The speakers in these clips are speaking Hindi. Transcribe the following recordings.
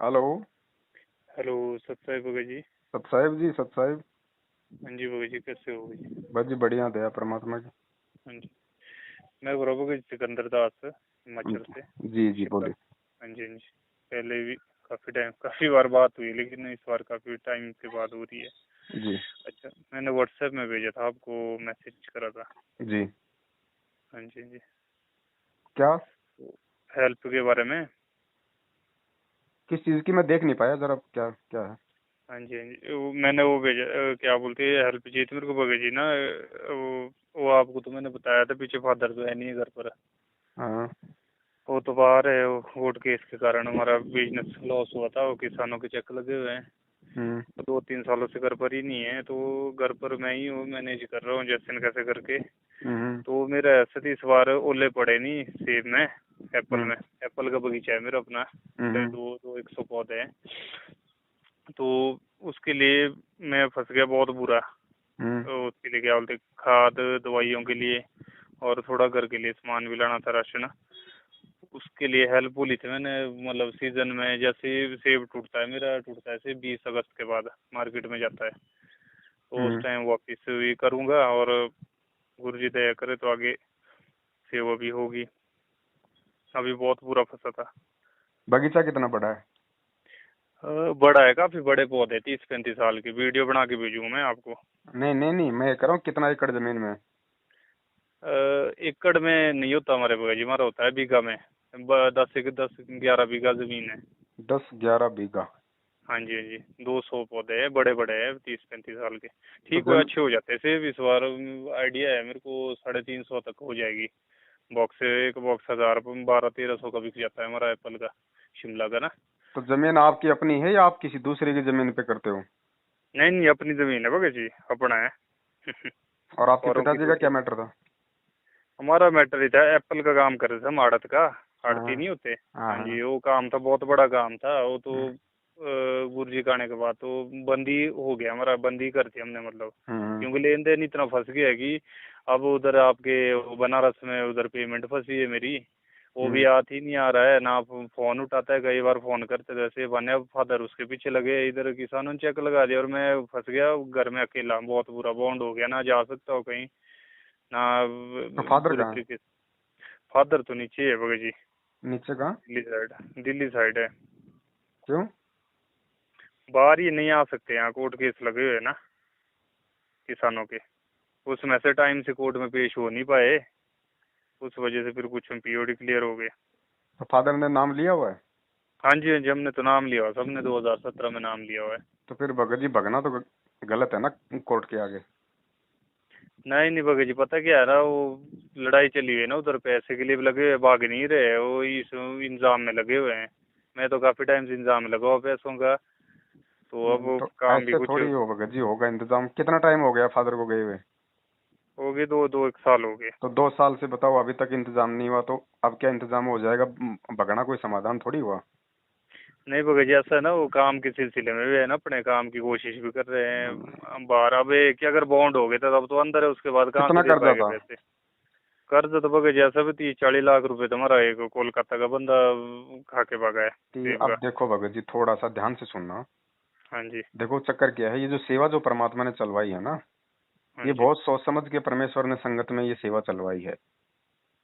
हेलो। हेलो सत साहिब भगत जी। सत साहिब जी, सत साहिब। हाँ जी भगत जी, कैसे हो भगत जी? बस जी बढ़िया, दया परमात्मा की। हाँ जी, मैं बोल रहा हूँ भगत सिकंदर दास हिमाचल से, जी जी शिमला। बोलिए। हाँ जी हाँ जी। पहले भी काफ़ी बार बात हुई, लेकिन इस बार काफ़ी टाइम के बाद हो रही है। जी अच्छा, मैंने व्हाट्सएप में भेजा था आपको, मैसेज करा था। जी। हाँ जी हाँ जी। क्या? तो हेल्प के बारे में। किस चीज़ की? मैं देख नहीं पाया जरा, क्या क्या है? हाँ जी हाँ जी, मैंने वो भेजा, क्या बोलते हैं, हेल्प चाहिए थी मेरे को भगत जी ना। वो आपको तो मैंने बताया था, पीछे फादर तो है नहीं है घर पर। हाँ। वो तो बाहर है, वो कोर्ट केस के कारण हमारा बिजनेस लॉस हुआ था, वो किसानों के चेक लगे हुए हैं। हम्म तो 2-3 सालों से घर पर ही नहीं है, तो घर पर मैं ही हूँ, मैनेज कर रहा हूँ जैसे न कैसे करके। हम्म तो मेरा ऐसा थी, इस बार ओले पड़े नहीं सेब में, एप्पल हम्म में। एप्पल का बगीचा है मेरा अपना, हम्म दो दो 100 पौधे हैं। तो उसके लिए मैं फंस गया बहुत बुरा। हम्म तो उसके लिए क्या बोलते, खाद दवाइयों के लिए, और थोड़ा घर के लिए सामान भी लाना था, राशन। उसके लिए हेल्प बोली थी मैंने, मतलब सीजन में जैसे सेब टूटता है, मेरा टूटता है सेब 20 अगस्त के बाद मार्केट में जाता है। तो उस हम्म। टाइम वापिस भी करूँगा, और गुरु जी दया करे तो आगे सेवा भी होगी। अभी बहुत बुरा फंसा था। बगीचा कितना बड़ा है? बड़ा है, काफी बड़े पौधे, 30-35 साल की, वीडियो बना के भेजूंगा मैं आपको। नहीं नहीं नहीं, मैं कह रहा हूँ कितना एकड़ जमीन में है? एकड़ में नहीं होता हमारे बगैर जी, हमारा होता है बीघा में। 10-11 बीघा जमीन है। 10-11 बीघा? हाँ जी हाँ जी। 200 पौधे हैं, बड़े बड़े हैं, 30-35 साल के। तो ठीक हुआ, अच्छे हो जाते हैं सेब इस बार। आइडिया है मेरे को, 350 तक हो जाएगी। बॉक्स, एक बॉक्स 1000, 1200-1300 का बिक जाता है हमारा एप्पल का, शिमला का ना। तो जमीन आपकी अपनी है या आप किसी दूसरे की जमीन पे करते हो? नहीं नहीं, अपनी जमीन है भगत जी, अपना है। और आपके औरों की पिताजी का थोड़ी क्या है। मैटर था? हमारा मैटर ही था, एप्पल का काम कर रहे थे हम, आड़त का। आड़ती हाँ नहीं होते। हाँ हाँ हाँ। जी, वो काम था, बहुत बड़ा काम था वो तो। हम्म गुरु जी के आने के बाद तो बंदी हो गया हमारा, बंदी कर दी हमने मतलब। हम्म क्योंकि लेन देन इतना फंस गया कि अब उधर आपके वो बनारस में उधर पेमेंट फंसी है मेरी। वो भी हम्म आती ही नहीं आ रहा है ना, फोन उठाता है, कई बार फोन करते थे ऐसे बने। अब फादर उसके पीछे लगे, इधर किसानों ने चेक लगा दिया, और मैं फंस गया घर में अकेला, बहुत बुरा बॉन्ड हो गया, ना जा सकता हो कहीं, ना तो फादर पूरी कहाँ है? तरीके से। फादर तो नीचे है भगत जी, नीचे कहाँ? दिल्ली साइड, दिल्ली साइड है। क्यों? बाहर ही नहीं आ सकते, यहाँ कोर्ट केस लगे हुए हैं ना किसानों के। उसमें से टाइम से कोर्ट में पेश हो नहीं पाए, उस वजह से फिर कुछ पीओडी क्लियर हो गए। तो फादर ने नाम लिया हुआ है? हाँ जी हाँ जी, हमने तो नाम लिया हुआ, सबने 2017 में नाम लिया हुआ है। तो फिर भगत जी भगना तो गलत है ना, कोर्ट के आगे। नहीं नहीं भगत जी, पता क्या है ना, वो लड़ाई चली हुई है ना उधर, पैसे के लिए भी लगे हुए, भाग नहीं रहे वो, इस इंतजाम में लगे हुए हैं। मैं तो काफी टाइम से इंतजाम में लगा हुआ पैसों का, तो अब तो काम भी ऐसे कुछ। थोड़ी हो भगत जी, होगा इंतजाम। कितना टाइम हो गया फादर को गए हुए? हो गए, दो दो एक साल हो गए। तो 2 साल से बताओ अभी तक इंतजाम नहीं हुआ, तो अब क्या इंतजाम हो जाएगा? भगना कोई समाधान थोड़ी हुआ। नहीं भगत जी, ऐसा है ना, वो काम के सिलसिले में भी है ना, अपने काम की कोशिश भी कर रहे हैं हम बाहर। अब कि अगर बॉन्ड हो गए तो तब तो अंदर है, उसके बाद कहाँ से कितना दे कर्जा पाएंगे था? पैसे। कर्ज तो भगत जी ऐसा भी 30-40 लाख रुपए तो हमारा एक कोलकाता का बंदा खा के भागा है सेब अब का। देखो भगत जी, थोड़ा सा ध्यान से सुनना। हाँ जी देखो चक्कर क्या है, ये जो सेवा जो परमात्मा ने चलवाई है ना, हाँ ये जी। बहुत सोच समझ के परमेश्वर ने संगत में ये सेवा चलवाई है।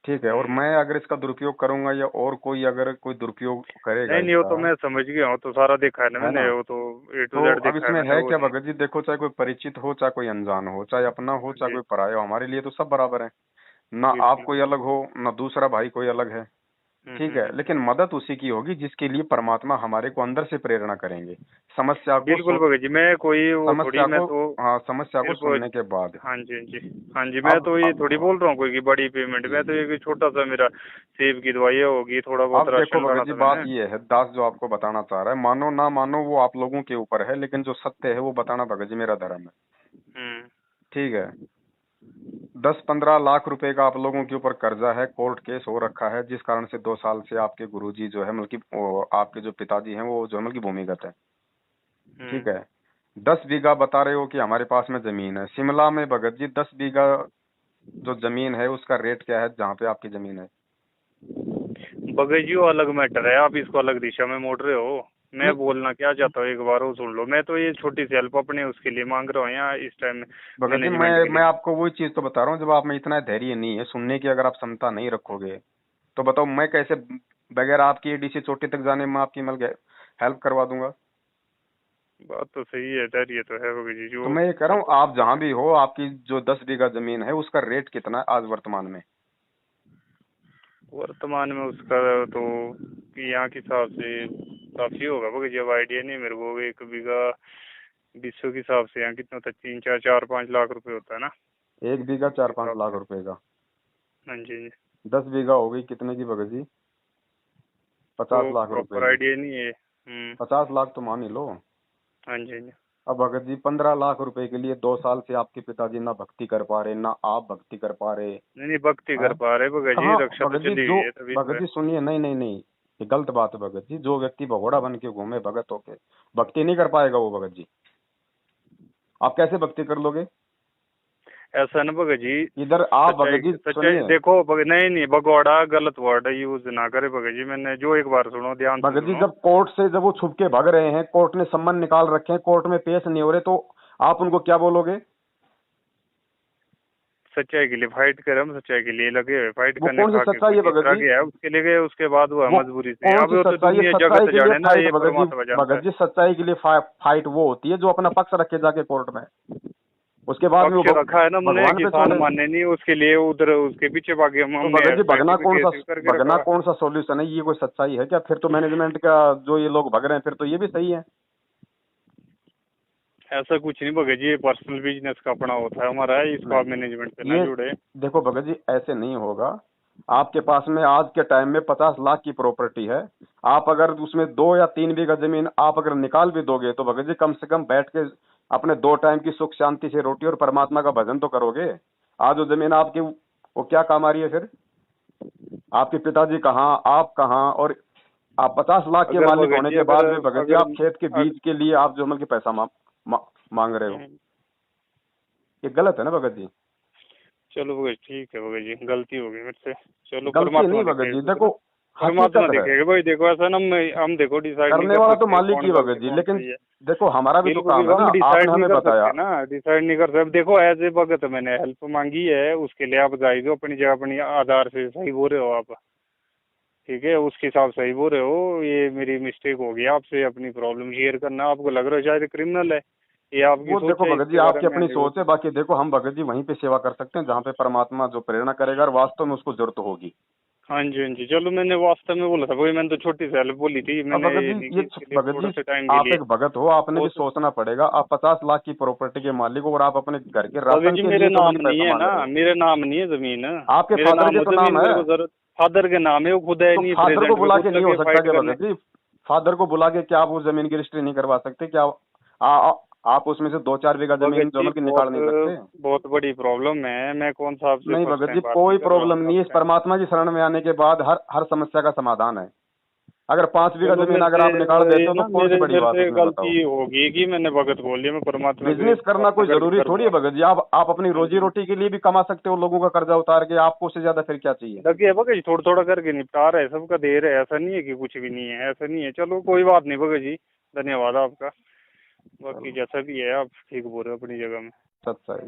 ठीक है, और हम्म। मैं अगर इसका दुरुपयोग करूंगा या और कोई अगर कोई दुरुपयोग करेगा नहीं नहीं, वो इसका, तो मैं समझ गया हूँ, तो सारा देखा है ना है ना? मैंने, वो तो A to तो Z अब देखा है इसमें मैंने, है वो क्या नहीं। भगत जी, देखो चाहे कोई परिचित हो, चाहे कोई अनजान हो, चाहे अपना हो, हाँ चाहे जी। कोई पराया हो, हमारे लिए तो सब बराबर है। ना आप बिल्कुल। कोई अलग हो, ना दूसरा भाई कोई अलग है। ठीक है, लेकिन मदद उसी की होगी जिसके लिए परमात्मा हमारे को अंदर से प्रेरणा करेंगे। समस्या को बिल्कुल भगत जी, मैं कोई वो थोड़ी, समस्या मैं को, तो हाँ, समस्या को मेरे को। सुनने के बाद। हाँ जी हाँ जी। हाँ जी, मैं अब तो ये अब थोड़ी बोल रहा हूँ कोई की बड़ी पेमेंट, जी मैं तो जी। ये कि छोटा सा मेरा सेब की दवाइयाँ होगी, थोड़ा बहुत अब देखो राशन भगत लाना जी, था बात मैंने। ये है, दास जो आपको बताना चाह रहा है, मानो ना मानो वो आप लोगों के ऊपर है, लेकिन जो सत्य है वो बताना भगत जी मेरा धर्म है। हम्म। ठीक है। 10-15 लाख रुपए का आप लोगों के ऊपर कर्जा है, कोर्ट केस हो रखा है, जिस कारण से 2 साल से आपके गुरुजी जो है, मतलब कि आपके जो पिताजी हैं वो जो है, मतलब कि भूमिगत है। हम्म। ठीक है। 10 बीघा बता रहे हो कि हमारे पास में जमीन है शिमला में भगत जी। 10 बीघा जो जमीन है उसका रेट क्या है जहाँ पे आपकी जमीन है? भगत जी वो अलग मैटर है, आप इसको अलग दिशा में मोड़ रहे हो। मैं बोलना क्या चाहता हूँ एक बार वो सुन लो। मैं तो ये छोटी सी हेल्प अपने उसके लिए मांग रहा हूँ यहाँ इस टाइम भगत जी मैनेजमेंट के मैं लिए। आपको वही चीज तो बता रहा हूँ, जब आप में इतना धैर्य नहीं है सुनने की, अगर आप क्षमता नहीं रखोगे तो बताओ मैं कैसे बगैर आपकी एडीसी चोटी तक जाने में आपकी मतलब हेल्प करवा दूंगा। बात तो सही है, धैर्य तो है भगत जी तो जो मैं ये कह रहा हूँ मतलब। आप जहाँ भी हो, आपकी जो 10 बीघा जमीन है उसका रेट कितना है आज वर्तमान में? वर्तमान में उसका तो यहाँ के हिसाब से काफी होगा भगत जी, अब आइडिया नहीं मेरे को। 1 बीघा 200 के हिसाब से यहाँ कितना होता है, 3 4 4 5 लाख रुपए होता है ना 1 बीघा उस 4-5 हिसाब लाख से। रुपए का? हाँ जी, हाँ जी। 10 बीघा हो गई कितने की भगत जी? तो 50 लाख रुपए प्रॉपर की। आइडिया नहीं है। 50 लाख तो मान ही लो। हाँ जी, हाँ जी। अब भगत जी 15 लाख रुपए के लिए 2 साल से आपके पिताजी ना भक्ति कर पा रहे, ना आप भक्ति कर पा रहे नहीं नहीं, भक्ति कर हैं? पा रहे भगत जी, कहाँ रक्षा तो भगत जी, चली जो हुई है तभी तो भगत है। जी सुनिए, नहीं नहीं नहीं, ये गलत बात है भगत जी। जो व्यक्ति भगोड़ा बन के घूमे भगत होके, भक्ति नहीं कर पाएगा वो भगत जी। आप कैसे भक्ति कर लोगे? ऐसा ना भगत जी, इधर आप सच्चाई भगत जी सच्चाई सुनिए, देखो भगत, नहीं नहीं, भगौड़ा गलत वर्ड यूज ना करे भगत जी। मैंने जो एक बार सुनो, ध्यान से भगत जी सुनो। जब कोर्ट से जब वो छुप के भाग रहे हैं, कोर्ट ने सम्मन निकाल रखे हैं, कोर्ट में पेश नहीं हो रहे, तो आप उनको क्या बोलोगे? सच्चाई के लिए फाइट करे, हम सच्चाई के लिए लगे हुए, फाइट वो करने कौन सी खा के सच्चाई कोई है भगत तीसरा जी? गया उसके लिए गए, उसके बाद हुआ वो मजबूरी से। कौन अब सी वो तो सच्चाई है? दुनिया सच्चाई जगत के लिए जाने ना, फाइट ये भगत जी, परमात्मा जानता भगत है। जी सच्चाई के लिए फाइट वो होती है जो अपना पक्ष रखे जाके कोर्ट में, उसके बाद में वो पक्ष रखा है ना हमने, भगवान पे किसान छोड़े। मानने नहीं उसके लिए उधर उसके पीछे भागे हम, तो हमने भगत जी सर्टिफिकेट करके रखा। भगना कौन सा सॉल्यूशन है? ये कोई सच्चाई है क्या? फिर तो मैनेजमेंट का जो ये लोग भग रहे हैं फिर तो ये भी सही है। ऐसा कुछ नहीं भगत जी, पर्सनल बिजनेस का अपना होता है हमारा, इसको आप नहीं मैनेजमेंट से ना ये जुड़े। देखो भगत जी ऐसे नहीं होगा। आपके पास में आज के टाइम में 50 लाख की प्रॉपर्टी है, आप अगर उसमें 2 या 3 बीघा जमीन आप अगर निकाल भी दोगे तो भगत जी कम से कम बैठ के अपने 2 टाइम की सुख शांति से रोटी और परमात्मा का भजन तो करोगे। आज वो जमीन आपकी वो क्या काम आ रही है फिर? आपके पिताजी कहाँ, आप कहाँ, और आप 50 लाख के अगर मालिक भगत होने जी, के अगर बाद भी भगत जी अगर आप खेत के बीज के लिए आप जो मतलब कि पैसा मांग रहे हो, ये गलत है ना भगत जी? चलो भगत ठीक है भगत जी, गलती हो गई मेरे से। चलो गलती परमात्मा नहीं भगत देखे जी, दूसरा, देखो परमात्मा हकीकत है। देखेगा भाई। देखो ऐसा ना, हम देखो डिसाइड नहीं करने कर वाला तो सकते मालिक कौन ही गलत भगत है जी, कौन लेकिन सही है। देखो हमारा भी तो बिल्कुल काम है बिल्कुल, ना, हम आपने डिसाइड नहीं हमें कर बताया। सकते ना, डिसाइड नहीं कर सकते। अब देखो एज ए भगत मैंने हेल्प मांगी है, उसके लिए आप जाए दो अपनी जगह, अपनी आधार से सही बोल रहे हो आप, ठीक है, उसके हिसाब से सही बोल रहे हो। ये मेरी मिस्टेक हो गई आपसे अपनी प्रॉब्लम शेयर करना। आपको लग रहा है शायद क्रिमिनल है, ये आपकी वो सोच देखो है भगत जी इसके बारे आपकी में। अपनी सोच है, बाकी देखो हम भगत जी वहीं पे सेवा कर सकते हैं जहाँ पे परमात्मा जो प्रेरणा करेगा और वास्तव में उसको जरूरत होगी। हाँ जी, हाँ जी। चलो मैंने वास्तव में बोला था भाई, मैंने तो छोटी सी हेल्प बोली थी, अब मैंने भगत ये जी नहीं ये कि इसके लिए भगत थोड़ा जी सा टाइम के आप लिए एक भगत हो, आपने भी बहुत। सोचना पड़ेगा। आप 50 लाख की प्रॉपर्टी के मालिक हो और आप अपने घर के भगत राशन जी के मेरे लिए जो नाम मतलब नहीं पैसा है मांग ना, रहे हो। मेरे नाम नहीं है जमीन। आपके मेरे फादर नाम के हो तो जमीन, नाम है। मेरे को जरूरत फादर के नाम है, वो खुद है तो नहीं फादर को प्रेजेंट में, बुला के खुद नहीं हो लगे सकता फाइट क्या करने। भगत जी? फादर को बुला के क्या आप उस जमीन की रजिस्ट्री नहीं करवा सकते क्या? आप उसमें से 2-4 बीघा भगत जमीन जो जी मतलब कि निकाल बहुत नहीं सकते? बहुत बड़ी प्रॉब्लम है, मैं कौन सा आपसे नहीं फर्स्ट भगत जी टाइम बात कोई नहीं कर रहा प्रॉब्लम हूँ नहीं है, इस आपसे। परमात्मा की शरण में आने के बाद हर समस्या का समाधान है। अगर 5 बीघा चलो जमीन मेरे अगर से आप निकाल देते ये हो तो ना, कौन सी मेरे बड़ी मेरे बात से उसमें बताओ? गलती होगी कि मैंने भगत बोल दिया, मैं परमात्मा से बिजनेस करना प्रार्थना कोई करके जरूरी थोड़ी है करूंगा। भगत जी। आप अपनी हाँ रोजी जी। रोटी के लिए भी कमा सकते हो, लोगों का कर्जा उतार के। आपको उससे ज्यादा फिर क्या चाहिए? देखिए भगत जी, थोड़ा थोड़ा करके निपटा रहे हैं, सबका दे रहे हैं, ऐसा नहीं है कि कुछ भी नहीं है, ऐसा नहीं है। चलो कोई बात नहीं भगत जी, धन्यवाद आपका। बाकी चलो जैसा भी है आप ठीक बोल रहे हो अपनी जगह में। सच्चाई।